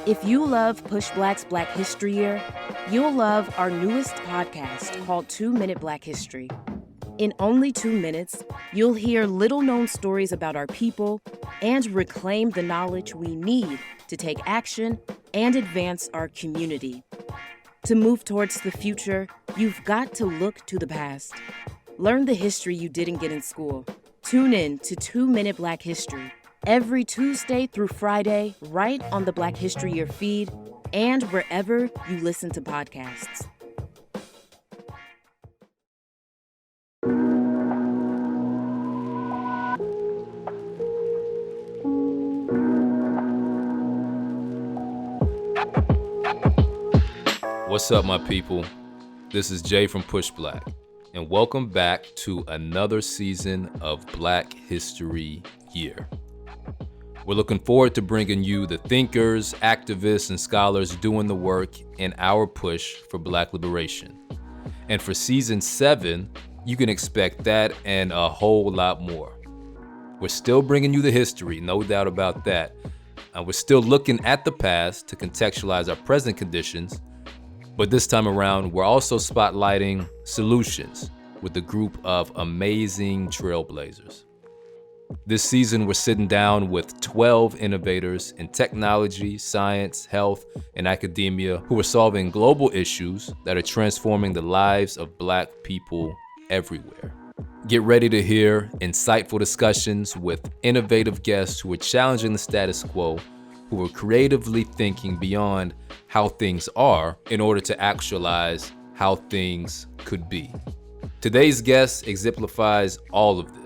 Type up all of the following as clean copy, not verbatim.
If you love PushBlack's Black History Year, you'll love our newest podcast called 2 Minute Black History. In only 2 minutes, you'll hear little-known stories about our people and reclaim the knowledge we need to take action and advance our community. To move towards the future, you've got to look to the past. Learn the history you didn't get in school. Tune in to 2 Minute Black History every Tuesday through Friday, right on the Black History Year feed and wherever you listen to podcasts. What's up, my people? This is Jay from PushBlack, and welcome back to another season of Black History Year. We're looking forward to bringing you the thinkers, activists, and scholars doing the work in our push for Black liberation. And for season 7, you can expect that and a whole lot more. We're still bringing you the history, no doubt about that. And we're still looking at the past to contextualize our present conditions. But this time around, we're also spotlighting solutions with a group of amazing trailblazers. This season, we're sitting down with 12 innovators in technology, science, health, and academia who are solving global issues that are transforming the lives of Black people everywhere. Get ready to hear insightful discussions with innovative guests who are challenging the status quo, who are creatively thinking beyond how things are in order to actualize how things could be. Today's guest exemplifies all of this.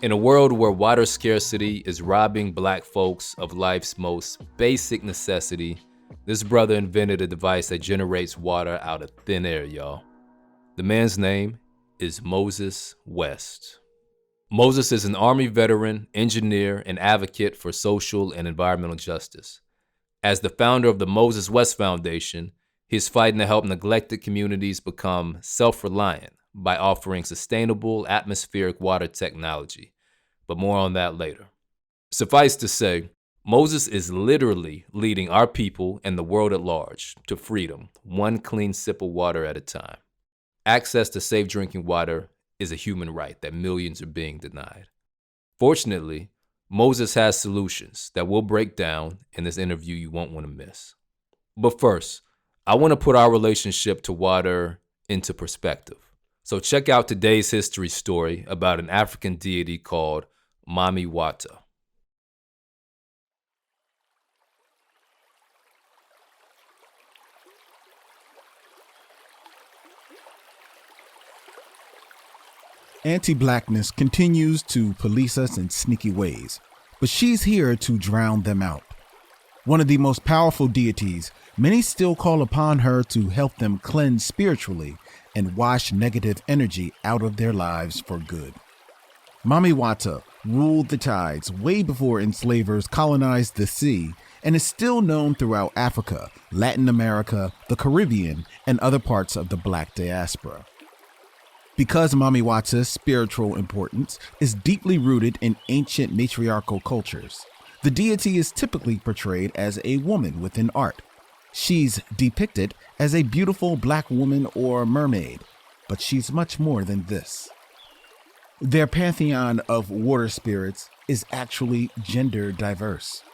In a world where water scarcity is robbing Black folks of life's most basic necessity, this brother invented a device that generates water out of thin air, y'all. The man's name is Moses West. Moses is an Army veteran, engineer, and advocate for social and environmental justice. As the founder of the Moses West Foundation, he is fighting to help neglected communities become self-reliant by offering sustainable atmospheric water technology. But more on that later. Suffice to say, Moses is literally leading our people and the world at large to freedom, one clean sip of water at a time. Access to safe drinking water is a human right that millions are being denied. Fortunately, Moses has solutions that we'll break down in this interview you won't want to miss. But first, I want to put our relationship to water into perspective. So check out today's history story about an African deity called Mamiwata. Anti-Blackness continues to police us in sneaky ways, but she's here to drown them out. One of the most powerful deities, many still call upon her to help them cleanse spiritually and wash negative energy out of their lives for good. Mamiwata ruled the tides way before enslavers colonized the sea and is still known throughout Africa, Latin America, the Caribbean, and other parts of the Black diaspora. Because Mamiwata's spiritual importance is deeply rooted in ancient matriarchal cultures, the deity is typically portrayed as a woman within art. She's depicted as a beautiful Black woman or mermaid, but she's much more than this. Their pantheon of water spirits is actually gender diverse.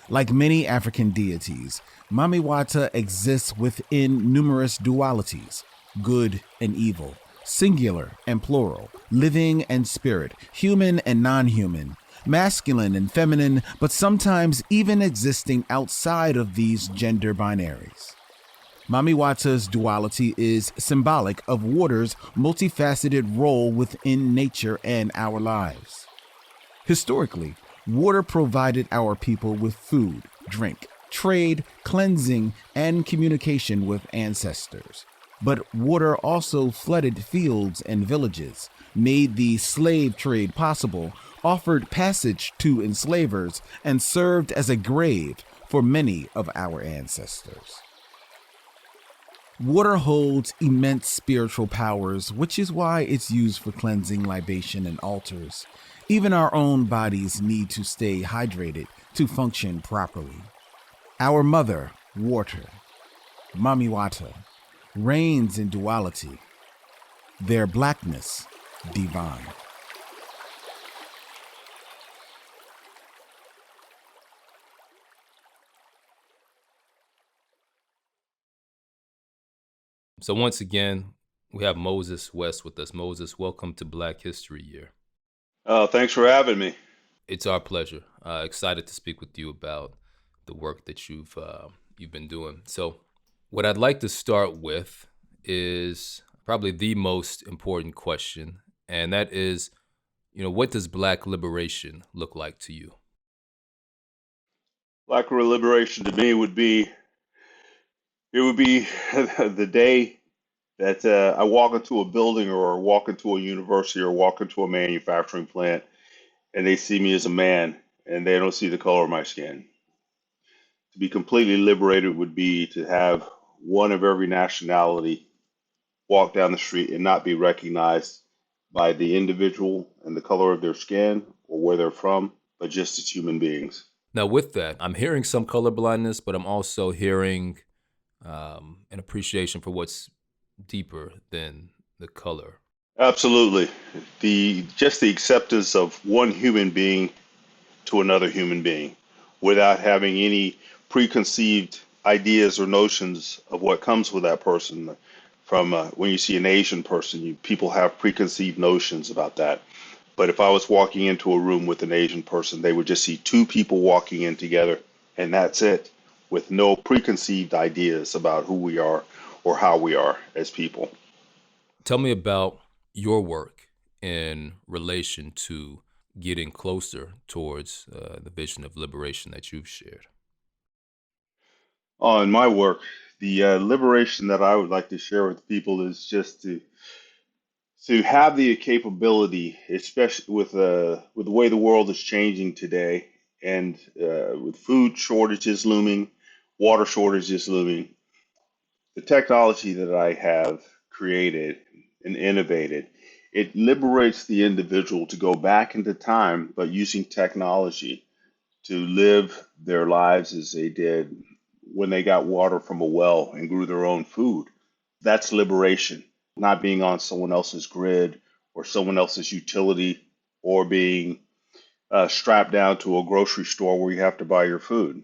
Like many African deities, Mamiwata exists within numerous dualities, good and evil, singular and plural, living and spirit, human and non-human, masculine and feminine, but sometimes even existing outside of these gender binaries. Mamiwata's duality is symbolic of water's multifaceted role within nature and our lives. Historically, water provided our people with food, drink, trade, cleansing, and communication with ancestors. But water also flooded fields and villages, made the slave trade possible, offered passage to enslavers, and served as a grave for many of our ancestors. Water holds immense spiritual powers, which is why it's used for cleansing, libation, and altars. Even our own bodies need to stay hydrated to function properly. Our mother, water, Mamiwata, reigns in duality, their blackness divine. So once again, we have Moses West with us. Moses, welcome to Black History Year. Thanks for having me. It's our pleasure. Excited to speak with you about the work that you've been doing. So what I'd like to start with is probably the most important question, and that is, what does Black liberation look like to you? Black liberation to me would be the day that I walk into a building or walk into a university or walk into a manufacturing plant and they see me as a man and they don't see the color of my skin. To be completely liberated would be to have one of every nationality walk down the street and not be recognized by the individual and the color of their skin or where they're from, but just as human beings. Now, with that, I'm hearing some colorblindness, but I'm also hearing an appreciation for what's deeper than the color. Absolutely. Just the acceptance of one human being to another human being without having any preconceived ideas or notions of what comes with that person. From when you see an Asian person, people have preconceived notions about that. But if I was walking into a room with an Asian person, they would just see two people walking in together, and that's it, with no preconceived ideas about who we are or how we are as people. Tell me about your work in relation to getting closer towards the vision of liberation that you've shared. In my work, the liberation that I would like to share with people is just to have the capability, especially with the way the world is changing today, and with food shortages looming, water shortages looming, the technology that I have created and innovated, it liberates the individual to go back into time, but using technology to live their lives as they did when they got water from a well and grew their own food. That's liberation, not being on someone else's grid or someone else's utility or being strapped down to a grocery store where you have to buy your food.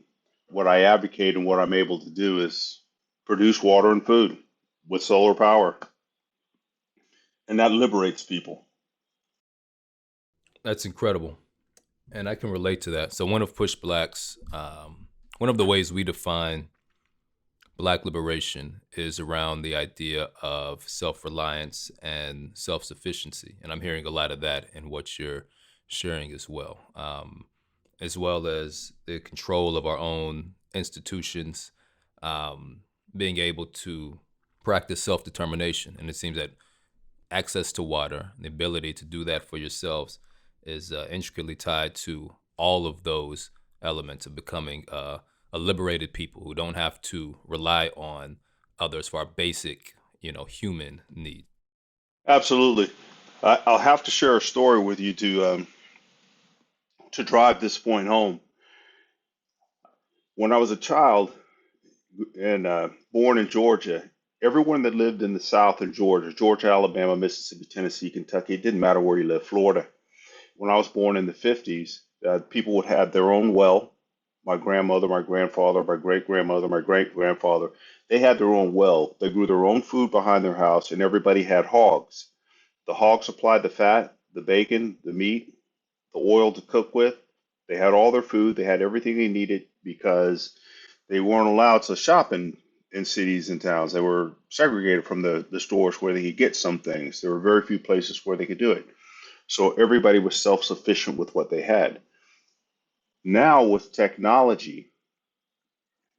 What I advocate and what I'm able to do is produce water and food with solar power, and that liberates people. That's incredible. And I can relate to that. So one of PushBlack's, one of the ways we define Black liberation is around the idea of self-reliance and self-sufficiency. And I'm hearing a lot of that in what you're sharing as well as the control of our own institutions, being able to practice self-determination. And it seems that access to water, the ability to do that for yourselves, is intricately tied to all of those elements of becoming a liberated people who don't have to rely on others for our basic, human need. Absolutely. I'll have to share a story with you to drive this point home. When I was a child and born in Georgia, everyone that lived in the South in Georgia, Alabama, Mississippi, Tennessee, Kentucky, it didn't matter where you lived, Florida. When I was born in the 50s, people would have their own well. My grandmother, my grandfather, my great grandmother, my great grandfather, they had their own well. They grew their own food behind their house, and everybody had hogs. The hogs supplied the fat, the bacon, the meat, the oil to cook with. They had all their food. They had everything they needed because they weren't allowed to shop in cities and towns. They were segregated from the stores where they could get some things. There were very few places where they could do it. So everybody was self-sufficient with what they had. Now with technology,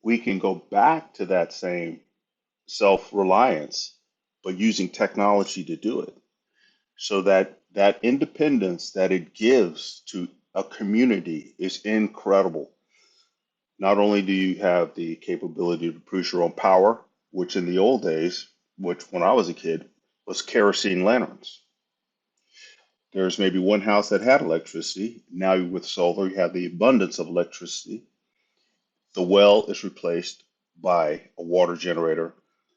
we can go back to that same self-reliance, but using technology to do it. So that independence that it gives to a community is incredible. Not only do you have the capability to produce your own power, which in the old days, which when I was a kid, was kerosene lanterns. There's maybe one house that had electricity. Now with solar, you have the abundance of electricity The well is replaced by a water generator,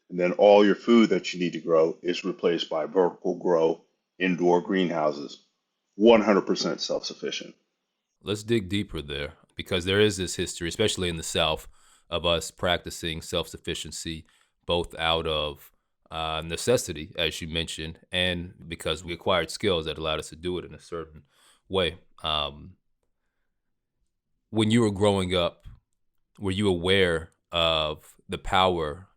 and then all your food that you need to grow is replaced by vertical grow indoor greenhouses. 100% self-sufficient. Let's dig deeper there because there is this history, especially in the South, of us practicing self-sufficiency, both out of necessity, as you mentioned, and because we acquired skills that allowed us to do it in a certain way. When you were growing up, were you aware of the power,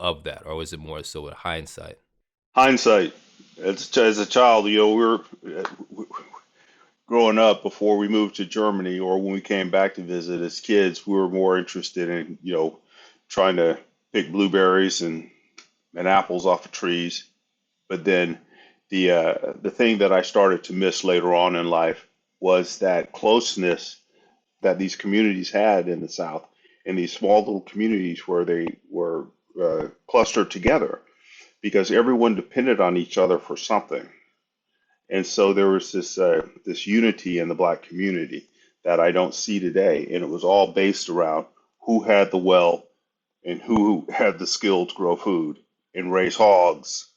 of that, or was it more so in hindsight? Hindsight. As a child, we were growing up before we moved to Germany, or when we came back to visit as kids. We were more interested in, trying to pick blueberries and apples off of trees. But then the thing that I started to miss later on in life was that closeness that these communities had in the South, in these small little communities where they were clustered together, because everyone depended on each other for something. And so there was this unity in the Black community that I don't see today, and it was all based around who had the well and who had the skill to grow food and raise hogs.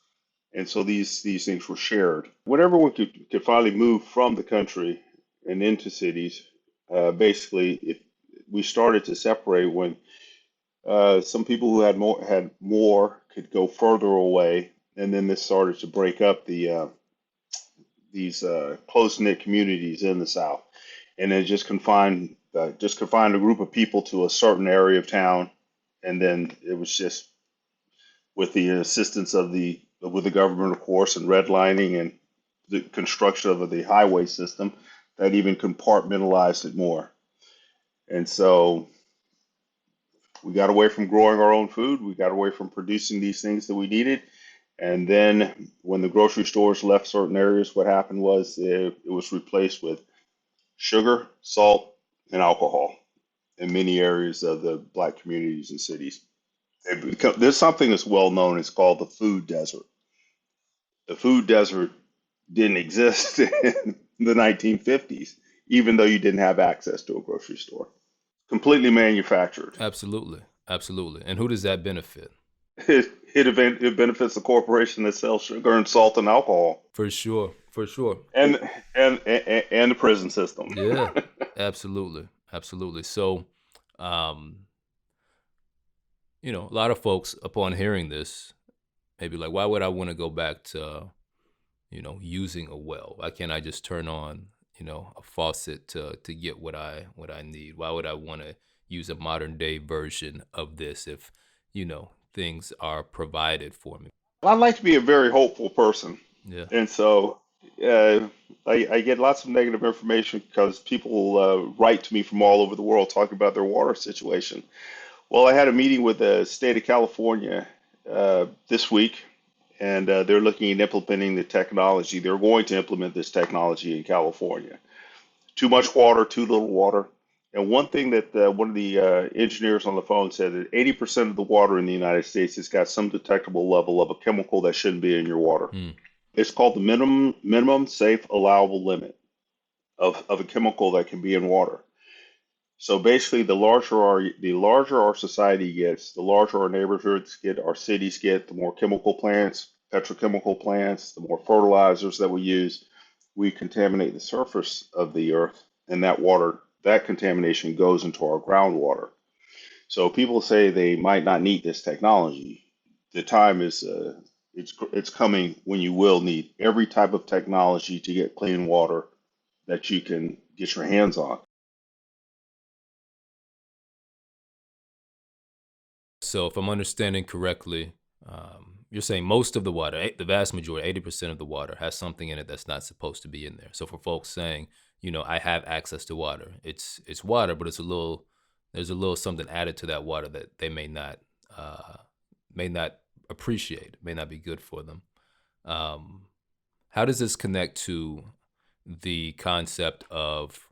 And so these things were shared. Whenever we could finally move from the country and into cities, we started to separate when some people who had more could go further away, and then this started to break up these close-knit communities in the South, and then just confined a group of people to a certain area of town, and then it was just with the assistance of with the government, of course, and redlining and the construction of the highway system that even compartmentalized it more. And so we got away from growing our own food. We got away from producing these things that we needed. And then when the grocery stores left certain areas, what happened was it was replaced with sugar, salt, and alcohol in many areas of the Black communities and cities. There's something that's well known. It's called the food desert. The food desert didn't exist in the 1950s, even though you didn't have access to a grocery store. Completely manufactured. Absolutely. And who does that benefit? It benefits the corporation that sells sugar and salt and alcohol. For sure. And the prison system. Yeah, absolutely. So, a lot of folks upon hearing this may be like, why would I want to go back to, using a well? Why can't I just turn on, a faucet to get what I need? Why would I want to use a modern day version of this if, things are provided for me? I like to be a very hopeful person. Yeah. And so I get lots of negative information because people write to me from all over the world talking about their water situation. Well, I had a meeting with the state of California this week, and they're looking at implementing the technology. They're going to implement this technology in California. Too much water, too little water. And one thing that one of the engineers on the phone said that 80% of the water in the United States has got some detectable level of a chemical that shouldn't be in your water. It's called the minimum safe allowable limit of a chemical that can be in water. So basically, the larger our society gets, the larger our neighborhoods get, our cities get, the more chemical plants, petrochemical plants, the more fertilizers that we use, we contaminate the surface of the earth, and that contamination goes into our groundwater. So people say they might not need this technology. The time is it's coming when you will need every type of technology to get clean water that you can get your hands on. So if I'm understanding correctly, you're saying most of the water, the vast majority, 80% of the water has something in it that's not supposed to be in there. So for folks saying, I have access to water, it's water, but there's a little something added to that water that they may not appreciate, may not be good for them. How does this connect to the concept of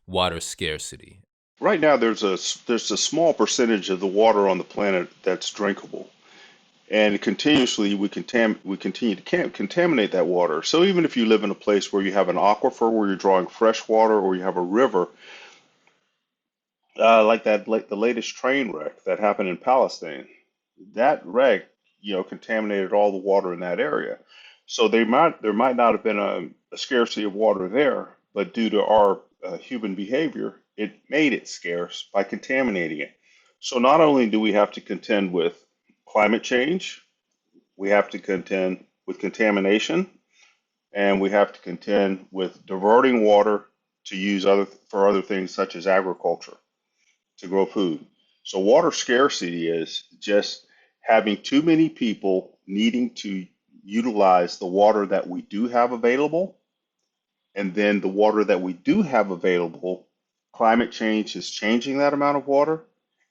water scarcity? Right now, there's a small percentage of the water on the planet that's drinkable, and continuously we continue to contaminate that water. So even if you live in a place where you have an aquifer where you're drawing fresh water, or you have a river, like the latest train wreck that happened in Palestine. That wreck, contaminated all the water in that area. So there might not have been a scarcity of water there, but due to our human behavior, it made it scarce by contaminating it. So not only do we have to contend with climate change, we have to contend with contamination, and we have to contend with diverting water to use for other things such as agriculture to grow food. So water scarcity is just having too many people needing to utilize the water that we do have available, and then the water that we do have available, climate change is changing that amount of water,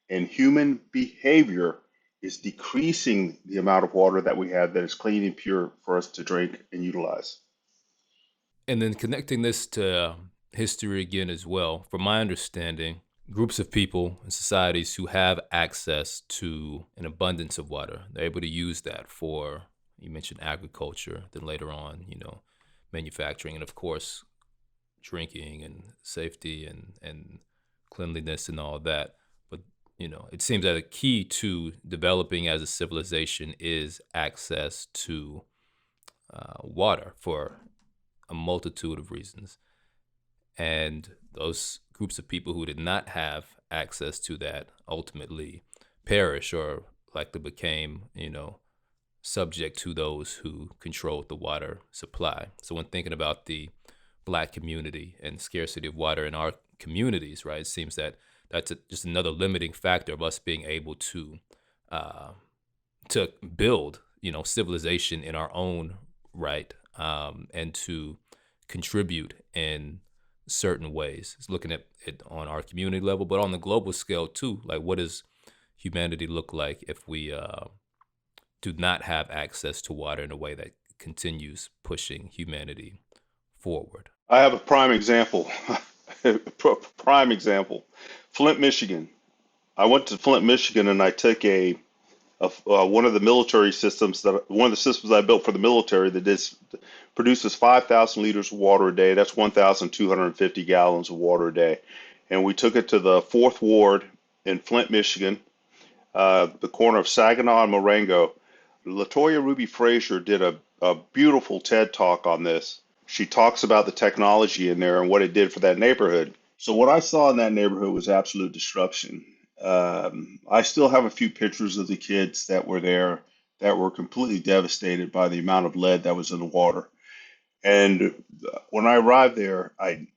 and human behavior is decreasing the amount of water that we have that is clean and pure for us to drink and utilize. And then connecting this to history again as well, from my understanding, groups of people and societies who have access to an abundance of water, they're able to use that for, you mentioned agriculture, then later on, manufacturing, and of course, drinking and safety and cleanliness and all that. But, it seems that a key to developing as a civilization is access to water for a multitude of reasons. And those groups of people who did not have access to that ultimately perish or likely became, subject to those who controlled the water supply. So when thinking about the Black community and scarcity of water in our communities, right, it seems that that's just another limiting factor of us being able uh, to build, civilization in our own right, and to contribute in certain ways. It's looking at it on our community level, but on the global scale too. Like, what does humanity look like if we do not have access to water in a way that continues pushing humanity forward? I have a prime example. Prime example. Flint, Michigan. I went to Flint, Michigan, and I took one of the military systems one of the systems I built for the military that produces 5,000 liters of water a day. That's 1,250 gallons of water a day. And we took it to the Fourth Ward in Flint, Michigan, the corner of Saginaw and Marengo. Latoya Ruby Frazier did a beautiful TED talk on this. She talks about the technology in there and what it did for that neighborhood. So what I saw in that neighborhood was absolute destruction. I still have a few pictures of the kids that were there that were completely devastated by the amount of lead that was in the water. And when I arrived there, I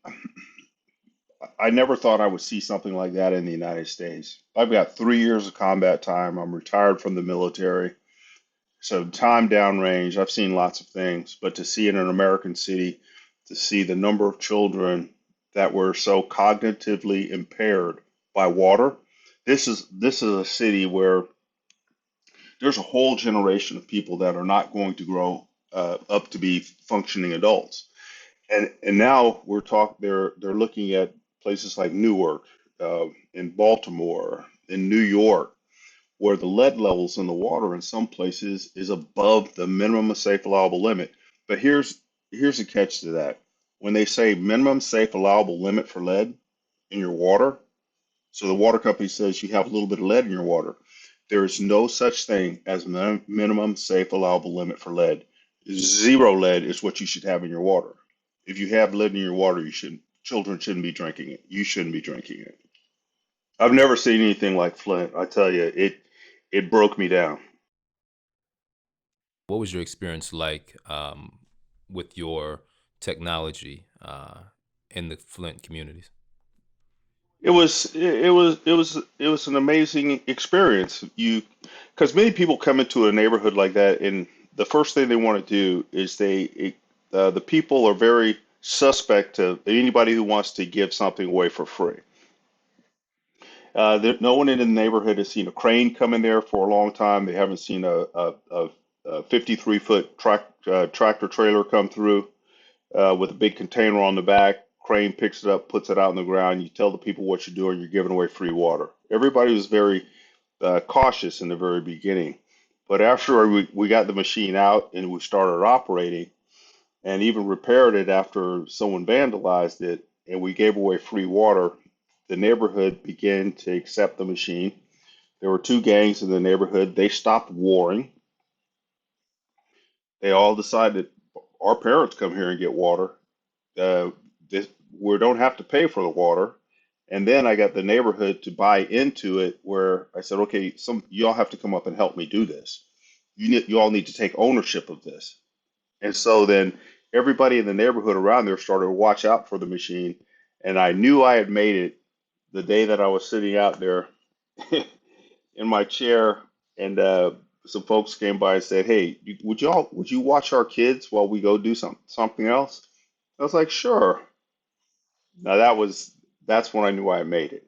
never thought I would see something like that in the United States. I've got 3 years of combat time. I'm retired from the military. So time downrange, I've seen lots of things, but to see in an American city, to see the number of children that were so cognitively impaired by water, this is a city where there's a whole generation of people that are not going to grow up to be functioning adults. And now they're looking at places like Newark, in Baltimore, in New York, where the lead levels in the water in some places is above the minimum safe allowable limit. But here's a catch to that. When they say minimum safe allowable limit for lead in your water, so the water company says you have a little bit of lead in your water. There is no such thing as minimum safe allowable limit for lead. Zero lead is what you should have in your water. If you have lead in your water, children shouldn't be drinking it. You shouldn't be drinking it. I've never seen anything like Flint. I tell you, it broke me down. What was your experience like with your technology in the Flint communities? It was an amazing experience. Because many people come into a neighborhood like that, and the first thing they want to do is the people are very suspect to anybody who wants to give something away for free. No one in the neighborhood has seen a crane come in there for a long time. They haven't seen a 53-foot tractor trailer come through with a big container on the back. Crane picks it up, puts it out on the ground. You tell the people what you're doing. You're giving away free water. Everybody was very cautious in the very beginning. But after we got the machine out and we started operating and even repaired it after someone vandalized it, and we gave away free water, the neighborhood began to accept the machine. There were two gangs in the neighborhood. They stopped warring. They all decided our parents come here and get water. Uh, this, we don't have to pay for the water. And then I got the neighborhood to buy into it, where I said, okay, y'all have to come up and help me do this. You all need to take ownership of this. And so then everybody in the neighborhood around there started to watch out for the machine. And I knew I had made it the day that I was sitting out there in my chair, and some folks came by and said, "Hey, would you watch our kids while we go do something else?" I was like, "Sure." Now that's when I knew I had made it.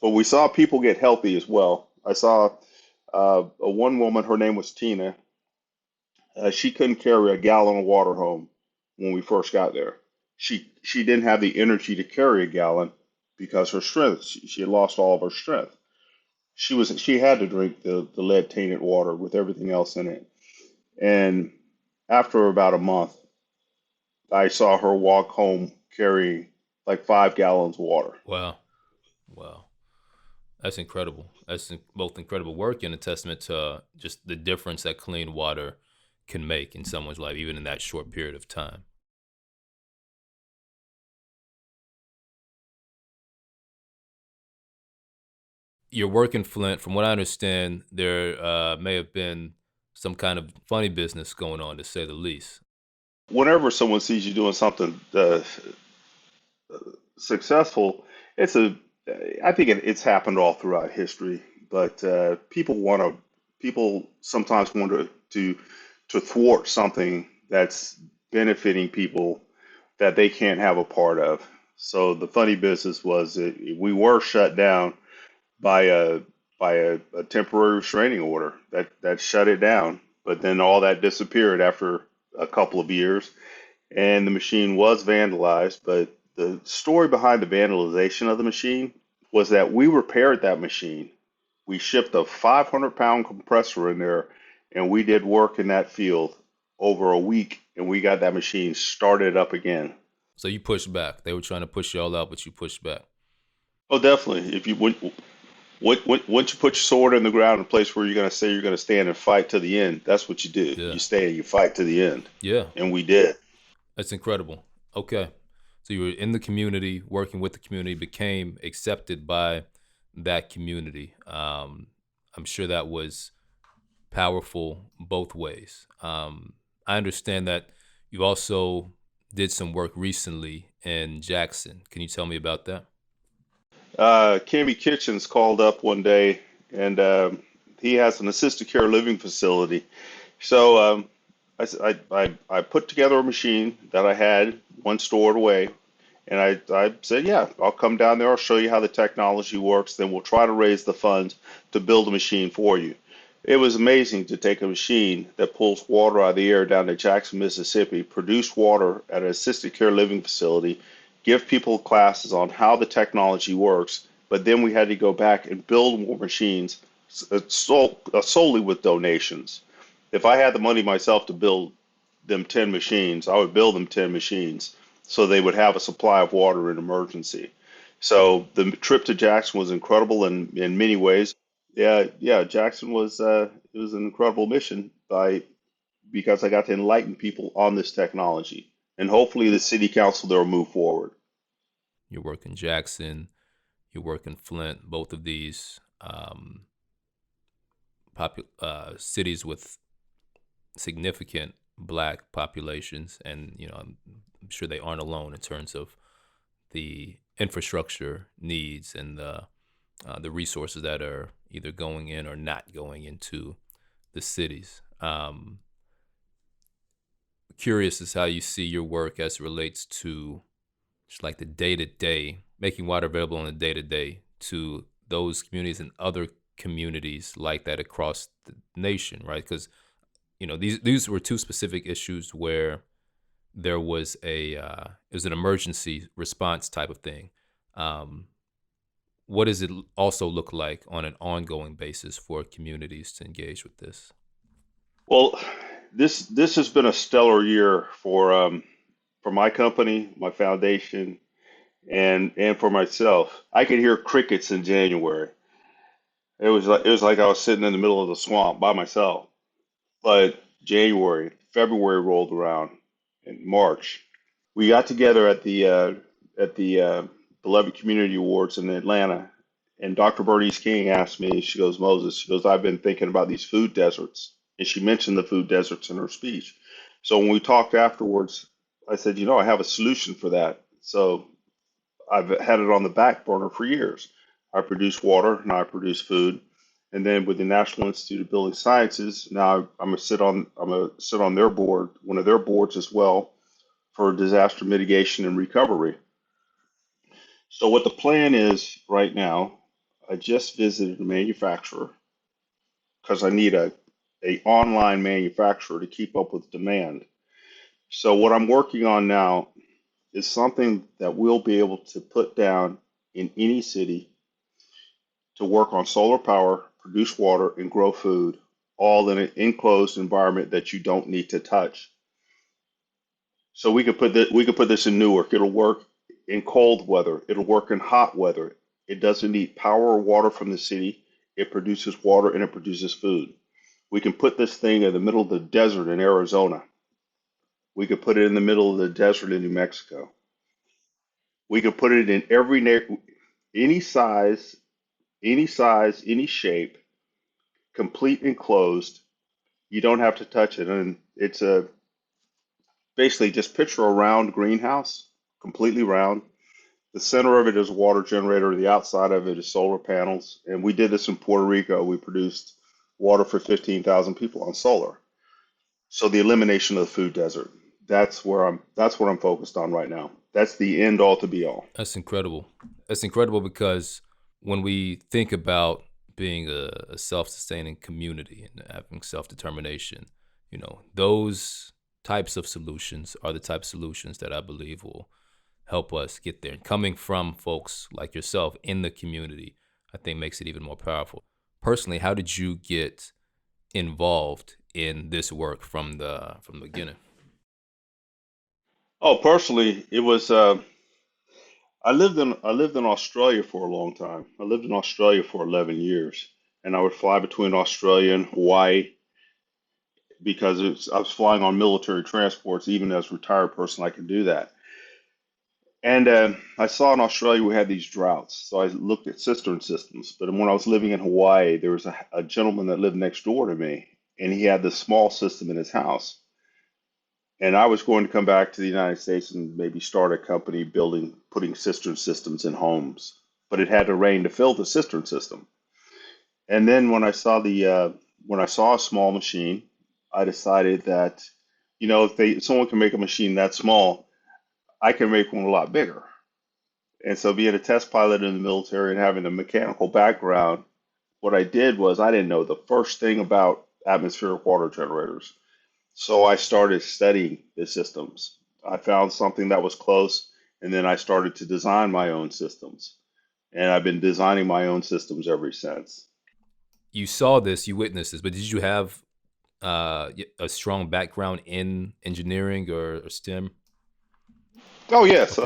But we saw people get healthy as well. I saw a one woman. Her name was Tina. She couldn't carry a gallon of water home when we first got there. She didn't have the energy to carry a gallon because her strength. She had lost all of her strength. She had to drink the lead tainted water with everything else in it. And after about a month, I saw her walk home carrying like 5 gallons of water. Wow. Wow. That's incredible. That's both incredible work and a testament to just the difference that clean water can make in someone's life, even in that short period of time. Your work in Flint, from what I understand, there may have been some kind of funny business going on, to say the least. Whenever someone sees you doing something successful, it's a I think it's happened all throughout history, but people sometimes want to thwart something that's benefiting people that they can't have a part of. So the funny business was that we were shut down by a temporary restraining order that shut it down, but then all that disappeared after a couple of years, and the machine was vandalized. But the story behind the vandalization of the machine was that we repaired that machine. We shipped a 500-pound compressor in there, and we did work in that field over a week, and we got that machine started up again. So you pushed back. They were trying to push you all out, but you pushed back. Oh, definitely. If you once you put your sword in the ground in a place where you're going to say you're going to stand and fight to the end, that's what you do. Yeah. You stay and you fight to the end. Yeah. And we did. That's incredible. Okay. So you were in the community, working with the community, became accepted by that community. I'm sure that was powerful both ways. I understand that you also did some work recently in Jackson. Can you tell me about that? Kimmy Kitchens called up one day, and he has an assisted care living facility. So I put together a machine that I had one stored away, and I said, yeah, I'll come down there. I'll show you how the technology works. Then we'll try to raise the funds to build a machine for you. It was amazing to take a machine that pulls water out of the air down to Jackson, Mississippi, produce water at an assisted care living facility, give people classes on how the technology works, but then we had to go back and build more machines solely with donations. If I had the money myself to build them 10 machines, I would build them 10 machines so they would have a supply of water in emergency. So the trip to Jackson was incredible in many ways. Yeah, Jackson was it was an incredible mission because I got to enlighten people on this technology, and hopefully the city council there will move forward. Your work in Jackson, your work in Flint, both of these cities with significant Black populations, and I'm sure they aren't alone in terms of the infrastructure needs and the resources that are either going in or not going into the cities. Curious as how you see your work as it relates to just like the day-to-day, making water available on the day-to-day to those communities and other communities like that across the nation, right? Because these were two specific issues where there was it was an emergency response type of thing. What does it also look like on an ongoing basis for communities to engage with this? Well, this has been a stellar year for my company, my foundation, and for myself, I could hear crickets in January. It was like I was sitting in the middle of the swamp by myself. But January, February rolled around, in March. We got together at the Beloved Community Awards in Atlanta, and Dr. Bernice King asked me. She goes, Moses. She goes, I've been thinking about these food deserts, and she mentioned the food deserts in her speech. So when we talked afterwards, I said, I have a solution for that. So I've had it on the back burner for years. I produce water and I produce food. And then with the National Institute of Building Sciences, now I'm gonna sit on their board, one of their boards as well, for disaster mitigation and recovery. So what the plan is right now, I just visited a manufacturer because I need a online manufacturer to keep up with demand. So what I'm working on now is something that we'll be able to put down in any city to work on solar power, produce water, and grow food, all in an enclosed environment that you don't need to touch. So we could put this in Newark. It'll work in cold weather. It'll work in hot weather. It doesn't need power or water from the city. It produces water and it produces food. We can put this thing in the middle of the desert in Arizona. We could put it in the middle of the desert in New Mexico. We could put it in any size, any shape, complete enclosed. You don't have to touch it, and it's a basically just picture a round greenhouse, completely round. The center of it is a water generator. The outside of it is solar panels. And we did this in Puerto Rico. We produced water for 15,000 people on solar. So the elimination of the food desert. That's what I'm focused on right now. That's the end all to be all. That's incredible. That's incredible because when we think about being a self-sustaining community and having self-determination, those types of solutions are the type of solutions that I believe will help us get there. And coming from folks like yourself in the community, I think makes it even more powerful. Personally, how did you get involved in this work from the beginning? Oh, personally, it was I lived in Australia for a long time. I lived in Australia for 11 years, and I would fly between Australia and Hawaii because I was flying on military transports. Even as a retired person, I could do that. And I saw in Australia we had these droughts, so I looked at cistern systems. But when I was living in Hawaii, there was a gentleman that lived next door to me, and he had this small system in his house. And I was going to come back to the United States and maybe start a company putting cistern systems in homes. But it had to rain to fill the cistern system. And then when I saw a small machine, I decided that, if someone can make a machine that small, I can make one a lot bigger. And so being a test pilot in the military and having a mechanical background, what I did was I didn't know the first thing about atmospheric water generators. So I started studying the systems. I found something that was close, and then I started to design my own systems. And I've been designing my own systems ever since. You saw this, you witnessed this, but did you have a strong background in engineering or STEM? Oh yes,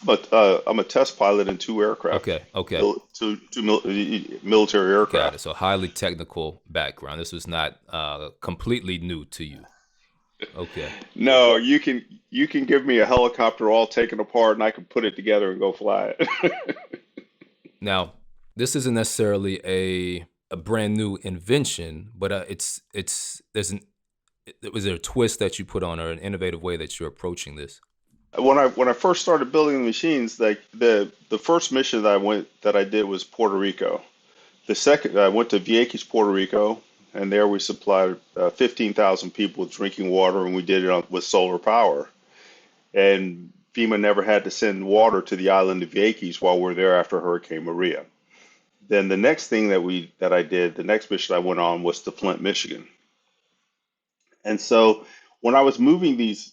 Okay. I'm a test pilot in two aircraft, Okay. military Got it. aircraft. So highly technical background. This was not completely new to you. Okay. No, you can give me a helicopter all taken apart, and I can put it together and go fly it. Now, this isn't necessarily a brand new invention, but it's there's an was there a twist that you put on or an innovative way that you're approaching this? When I first started building the machines, like the first mission that I did was Puerto Rico. The second, I went to Vieques, Puerto Rico, and there we supplied 15,000 people with drinking water, and we did it with solar power. And FEMA never had to send water to the island of Vieques while we were there after Hurricane Maria. Then the next thing that I did, the next mission I went on was to Flint, Michigan. And so when I was moving these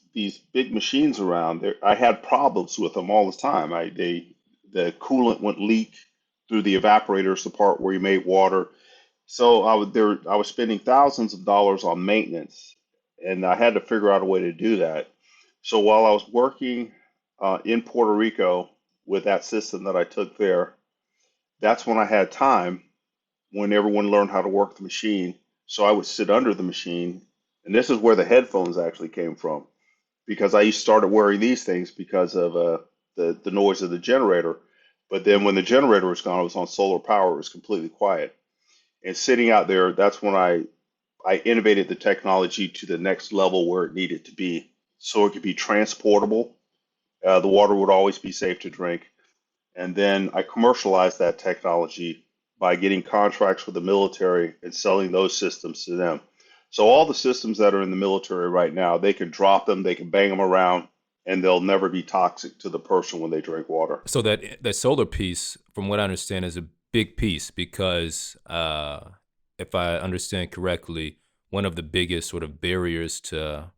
big machines around, I had problems with them all the time. The coolant would leak through the evaporators, the part where you made water. So I was spending thousands of dollars on maintenance, and I had to figure out a way to do that. So while I was working in Puerto Rico, with that system that I took there, that's when I had time when everyone learned how to work the machine. So I would sit under the machine. And this is where the headphones actually came from, because I started wearing these things because of the noise of the generator. But then when the generator was gone, I was on solar power. It was completely quiet. And sitting out there, that's when I innovated the technology to the next level where it needed to be, so it could be transportable. The water would always be safe to drink. And then I commercialized that technology by getting contracts with the military and selling those systems to them. So all the systems that are in the military right now, they can drop them, they can bang them around, and they'll never be toxic to the person when they drink water. So that solar piece, from what I understand, is a big piece because if I understand correctly, one of the biggest sort of barriers to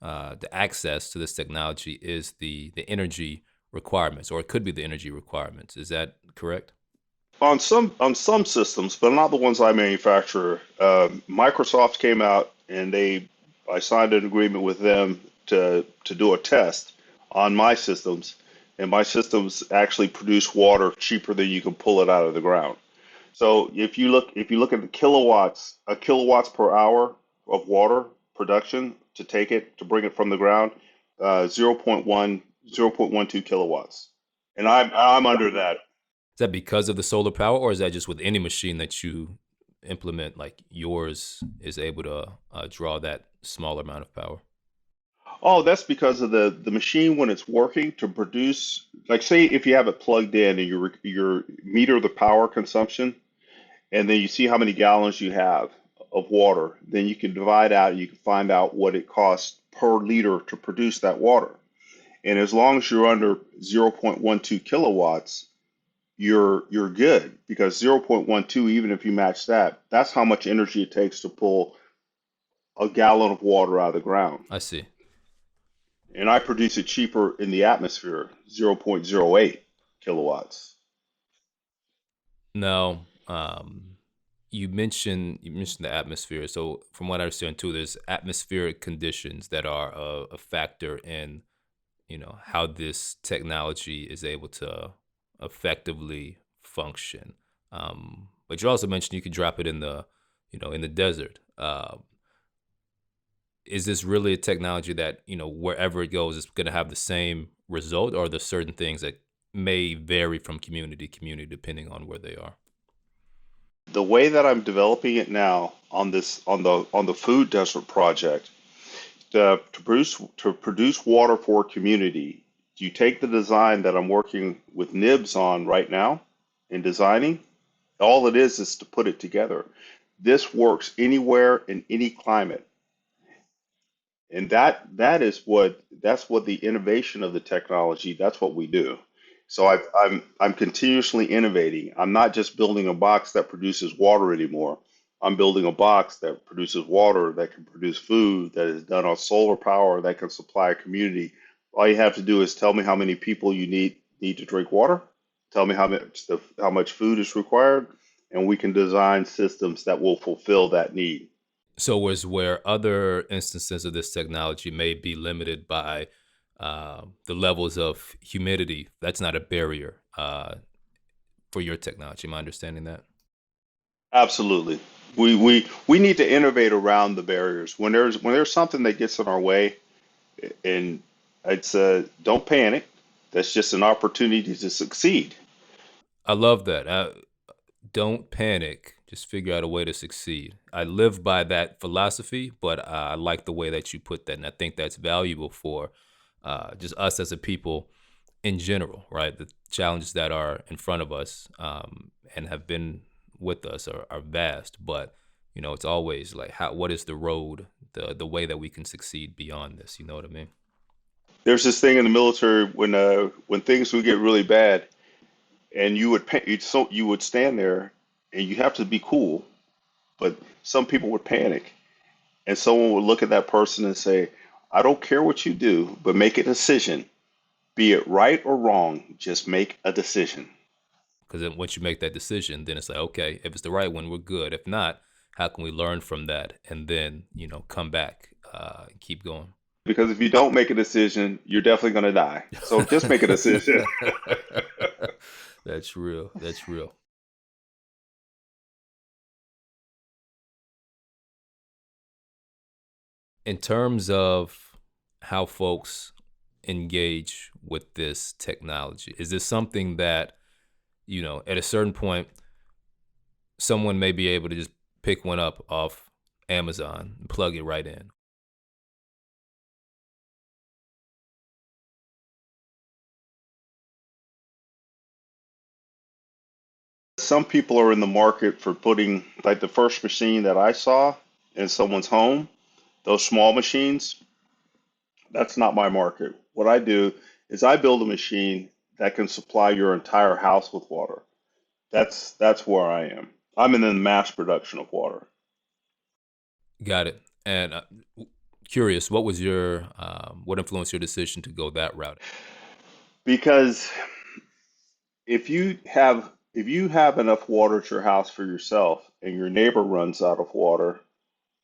the access to this technology is the energy requirements, or it could be the energy requirements. Is that correct? On some systems, but not the ones I manufacture. Microsoft came out and I signed an agreement with them to do a test on my systems, and my systems actually produce water cheaper than you can pull it out of the ground. So if you look at the kilowatts per hour of water production to bring it from the ground, 0.12 kilowatts, and I'm under that. Is that because of the solar power, or is that just with any machine that you implement, like yours is able to draw that small amount of power? Oh, that's because of the machine when it's working to produce. Like, say if you have it plugged in and you meter the power consumption, and then you see how many gallons you have of water, then you can divide out and you can find out what it costs per liter to produce that water. And as long as you're under 0.12 kilowatts, you're good, because 0.12, even if you match that, that's how much energy it takes to pull a gallon of water out of the ground. I see. And I produce it cheaper in the atmosphere, 0.08 kilowatts. Now, you mentioned the atmosphere. So from what I understand too, there's atmospheric conditions that are a factor in, how this technology is able to effectively function. But you also mentioned you could drop it in the desert. Is this really a technology that, wherever it goes, it's going to have the same result, or are there certain things that may vary from community to community depending on where they are? The way that I'm developing it now on the food desert project, to produce water for a community, you take the design that I'm working with Nibs on right now in designing. All it is to put it together. This works anywhere in any climate. And that's what the innovation of the technology, that's what we do. So I'm continuously innovating. I'm not just building a box that produces water anymore. I'm building a box that produces water, that can produce food, that is done on solar power, that can supply a community. All you have to do is tell me how many people you need to drink water. Tell me how much food is required, and we can design systems that will fulfill that need. So where other instances of this technology may be limited by the levels of humidity, that's not a barrier for your technology. Am I understanding that? Absolutely. We need to innovate around the barriers. When there's something that gets in our way, and it's don't panic. That's just an opportunity to succeed. I love that. Don't panic. Just figure out a way to succeed. I live by that philosophy, but I like the way that you put that, and I think that's valuable for just us as a people in general, right? The challenges that are in front of us and have been with us are vast, but it's always like, what is the road, the way that we can succeed beyond this? You know what I mean? There's this thing in the military when things would get really bad, and you would stand there, and you have to be cool, but some people would panic, and someone would look at that person and say, "I don't care what you do, but make a decision. Be it right or wrong, just make a decision." Because then once you make that decision, then it's like, okay, if it's the right one, we're good. If not, how can we learn from that and then, come back and keep going? Because if you don't make a decision, you're definitely going to die. So just make a decision. That's real. That's real. In terms of how folks engage with this technology, is this something that, at a certain point, someone may be able to just pick one up off Amazon and plug it right in? Some people are in the market for putting, like the first machine that I saw in someone's home, those small machines, that's not my market. What I do is I build a machine that can supply your entire house with water. That's where I am. I'm in the mass production of water. Got it. And curious, what influenced your decision to go that route? Because if you have enough water at your house for yourself and your neighbor runs out of water,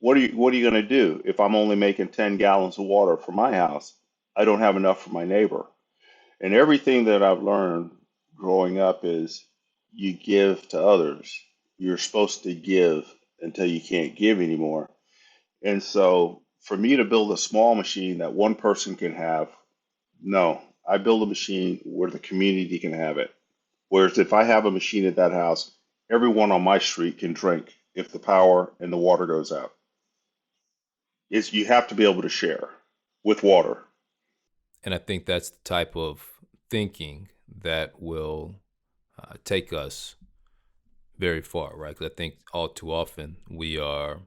what are you going to do? If I'm only making 10 gallons of water for my house, I don't have enough for my neighbor. And everything that I've learned growing up is you give to others. You're supposed to give until you can't give anymore. And so for me to build a small machine that one person can have, no, I build a machine where the community can have it. Whereas if I have a machine at that house, everyone on my street can drink if the power and the water goes out. Is you have to be able to share with water. And I think that's the type of thinking that will take us very far, right? Because I think all too often we are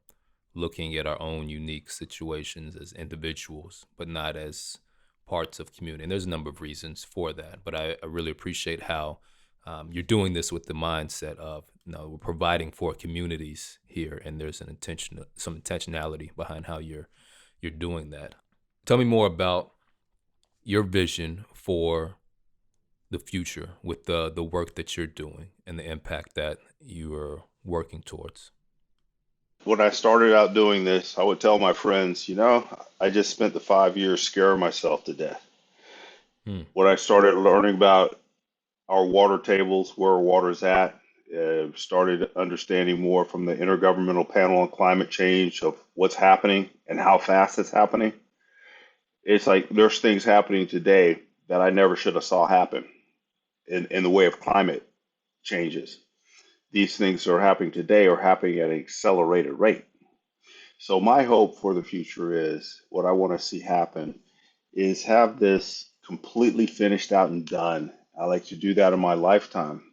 looking at our own unique situations as individuals, but not as parts of community. And there's a number of reasons for that. But I really appreciate how you're doing this with the mindset of, we're providing for communities here, and there's some intentionality behind how you're doing that. Tell me more about your vision for the future with the work that you're doing and the impact that you are working towards. When I started out doing this, I would tell my friends, I just spent the 5 years scaring myself to death. Hmm. When I started learning about our water tables, where water's at, started understanding more from the Intergovernmental Panel on Climate Change of what's happening and how fast it's happening. It's like there's things happening today that I never should have saw happen in the way of climate changes. These things that are happening today are happening at an accelerated rate. So my hope for the future is what I want to see happen is have this completely finished out and done. I like to do that in my lifetime.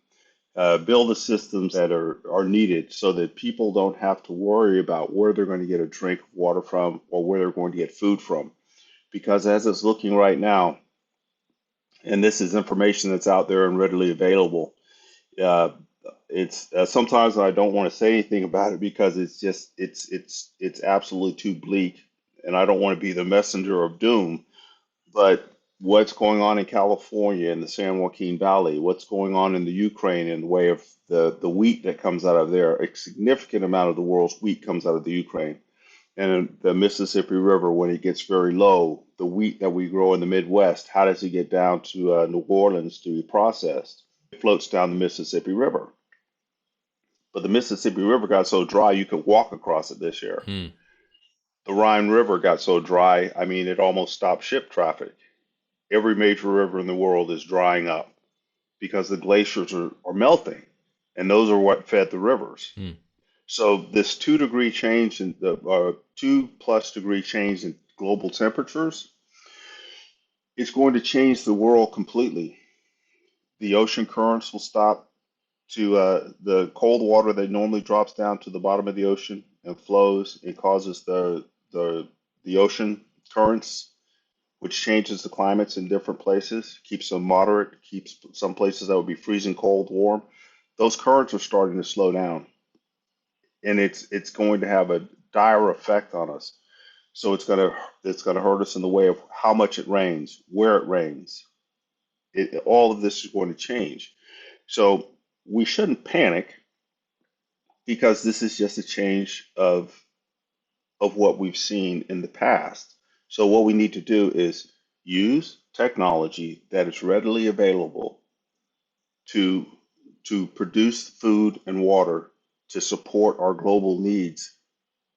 Build the systems that are needed so that people don't have to worry about where they're going to get a drink of water from or where they're going to get food from. Because as it's looking right now, and this is information that's out there and readily available, uh, it's sometimes I don't want to say anything about it because it's absolutely too bleak, and I don't want to be the messenger of doom. But what's going on in California in the San Joaquin Valley, what's going on in the Ukraine in the way of the wheat that comes out of there, a significant amount of the world's wheat comes out of the Ukraine. And in the Mississippi River, when it gets very low, the wheat that we grow in the Midwest, how does it get down to New Orleans to be processed? It floats down the Mississippi River. But the Mississippi River got so dry you could walk across it this year. Hmm. The Rhine River got so dry, I mean, it almost stopped ship traffic. Every major river in the world is drying up because the glaciers are melting, and those are what fed the rivers. Hmm. So this 2 degree change in the 2+ degree change in global temperatures is going to change the world completely. The ocean currents will stop to the cold water that normally drops down to the bottom of the ocean and flows. It causes the the ocean currents, which changes the climates in different places, keeps them moderate, keeps some places that would be freezing cold warm. Those currents are starting to slow down, and it's going to have a dire effect on us. So it's gonna hurt us in the way of how much it rains, where it rains. All of this is going to change. So we shouldn't panic because this is just a change of what we've seen in the past. So what we need to do is use technology that is readily available to to produce food and water to support our global needs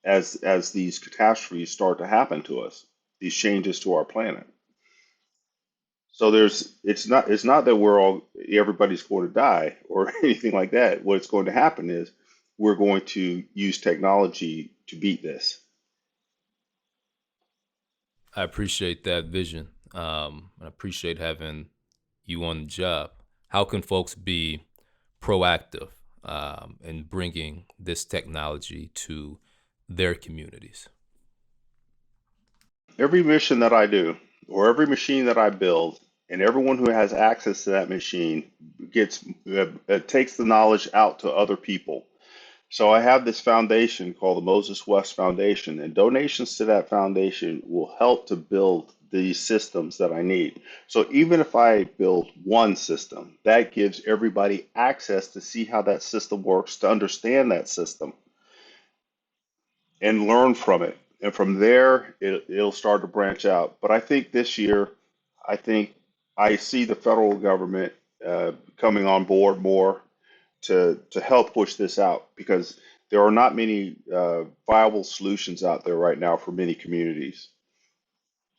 as these catastrophes start to happen to us, these changes to our planet. So it's not that everybody's going to die or anything like that. What's going to happen is we're going to use technology to beat this. I appreciate that vision. I appreciate having you on the job. How can folks be proactive in bringing this technology to their communities? Every mission that I do, or every machine that I build, and everyone who has access to that machine takes the knowledge out to other people. So I have this foundation called the Moses West Foundation, and donations to that foundation will help to build these systems that I need. So even if I build one system, that gives everybody access to see how that system works, to understand that system and learn from it. And from there, it'll start to branch out. But I think this year, I see the federal government coming on board more to help push this out, because there are not many viable solutions out there right now for many communities.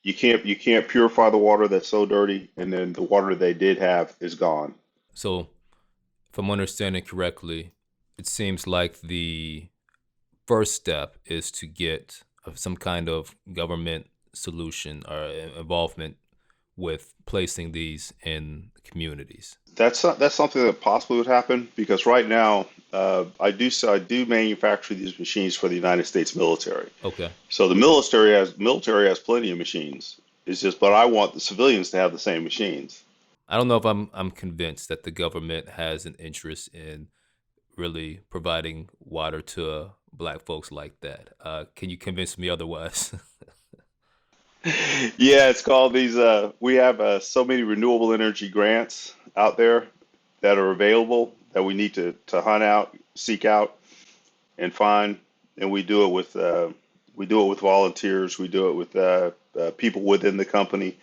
You can't purify the water that's so dirty, and then the water they did have is gone. So, if I'm understanding correctly, it seems like the first step is to get some kind of government solution or involvement with placing these in communities. That's something that possibly would happen, because right now I do manufacture these machines for the United States military. Okay. So the military has plenty of machines. It's just, but I want the civilians to have the same machines. I don't know if I'm convinced that the government has an interest in really providing water to Black folks like that. Can you convince me otherwise? Yeah, it's called these. We have so many renewable energy grants out there that are available that we need to hunt out, seek out, and find. And we do it with volunteers. We do it with people within the company,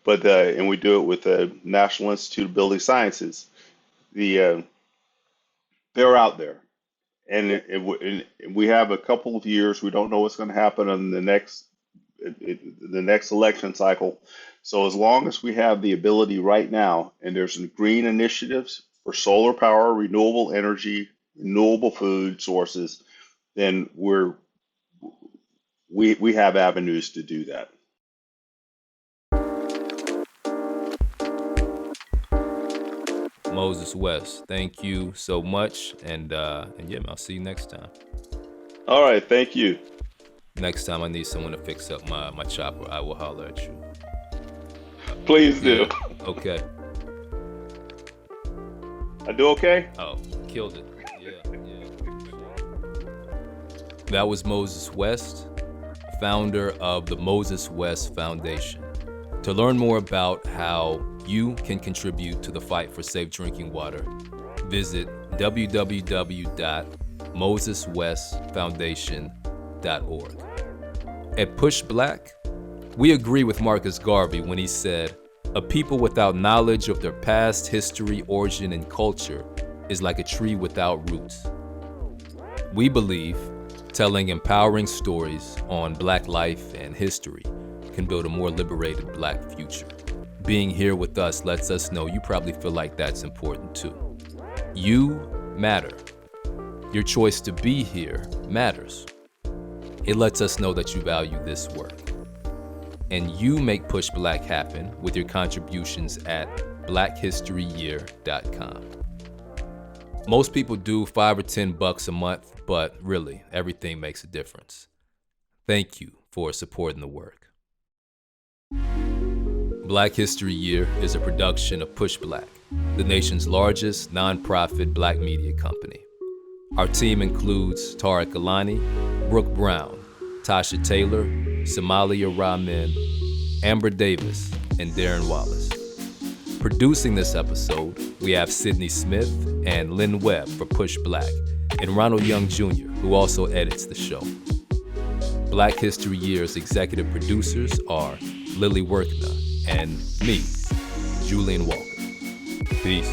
and we do it with the National Institute of Building Sciences. They're out there, and we have a couple of years. We don't know what's going to happen in the next election cycle. So as long as we have the ability right now, and there's green initiatives for solar power, renewable energy, renewable food sources, then we have avenues to do that. Moses West, thank you so much, and yeah, I'll see you next time. All right, thank you. Next time I need someone to fix up my chopper, I will holler at you. Please do. Yeah. Okay. I do okay? Oh, killed it. Yeah. That was Moses West, founder of the Moses West Foundation. To learn more about how you can contribute to the fight for safe drinking water, visit www.moseswestfoundation.org. At PushBlack, we agree with Marcus Garvey when he said, "A people without knowledge of their past history, origin, and culture is like a tree without roots." We believe telling empowering stories on Black life and history can build a more liberated Black future. Being here with us lets us know you probably feel like that's important too. You matter. Your choice to be here matters. It lets us know that you value this work. And you make PushBlack happen with your contributions at blackhistoryyear.com. Most people do $5 or $10 a month, but really, everything makes a difference. Thank you for supporting the work. Black History Year is a production of PushBlack, the nation's largest nonprofit Black media company. Our team includes Tareq Alani, Brooke Brown, Tasha Taylor, Somalia Ramin, Amber Davis, and Darren Wallace. Producing this episode, we have Cydney Smith and Len Webb for PushBlack, and Ronald Young Jr., who also edits the show. Black History Year's executive producers are Lilly Workneh and me, Julian Walker. Peace.